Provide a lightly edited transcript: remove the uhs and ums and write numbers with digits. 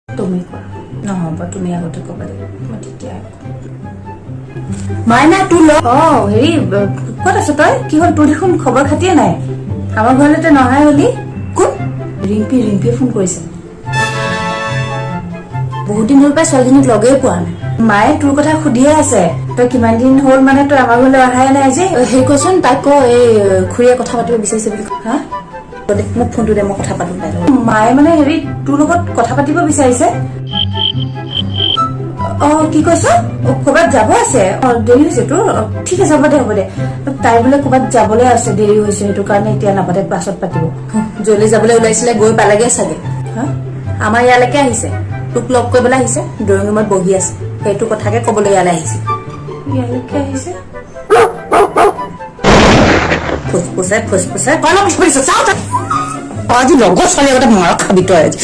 তুমি কোৱা নহ'ব তুমি আগতে ক'বা মই তেতিয়া মাইনা তোৰ হেৰি ক'ত আছ তই কি হ'ল তোৰ দেখোন খবৰ খাতিয়ে নাই আমাৰ ঘৰলৈ তই নহাই হলি কোন ৰিম্পীয়ে ফোন কৰিছে বহুত দিন হ'ল পাই ছোৱালীজনীক লগেই পোৱা নাই মায়ে তোৰ কথা সুধিয়ে আছে তই কিমান দিন হ'ল মানে তই আমাৰ ঘৰলৈ অহাই নাই যে সেই কৈছোন তাক ক এই খুৰীয়ে কথা পাতিব বিচাৰিছে বুলি হা মোক ফোনটো দে মই কথা পাতিম তাই মায়ে মানে হেৰি তোৰ লগত কথা পাতিব বিচাৰিছে কি কৈছ ক'ৰবাত যাব আছে দেৰি হৈছে তোৰ ঠিক আছে হ'ব দে তাই বোলে ক'ৰবাত যাবলৈ আছে দেৰি হৈছে সেইটো কাৰণে এতিয়া নাপাতে পাছত পাতিব জল্দি যাবলৈ ওলাইছিলে গৈ পালেগে চাগে হা আমাৰ ইয়ালৈকে আহিছে তোক লগ কৰিবলৈ আহিছে ড্ৰয়িং ৰুমত বহি আছে সেইটো কথাকে ক'বলৈ ইয়ালৈ আহিছে ফুচফুচাই অলপ চাওঁ আজি লগৰ ছোৱালী আগতে মাৰ খাবি তই আজি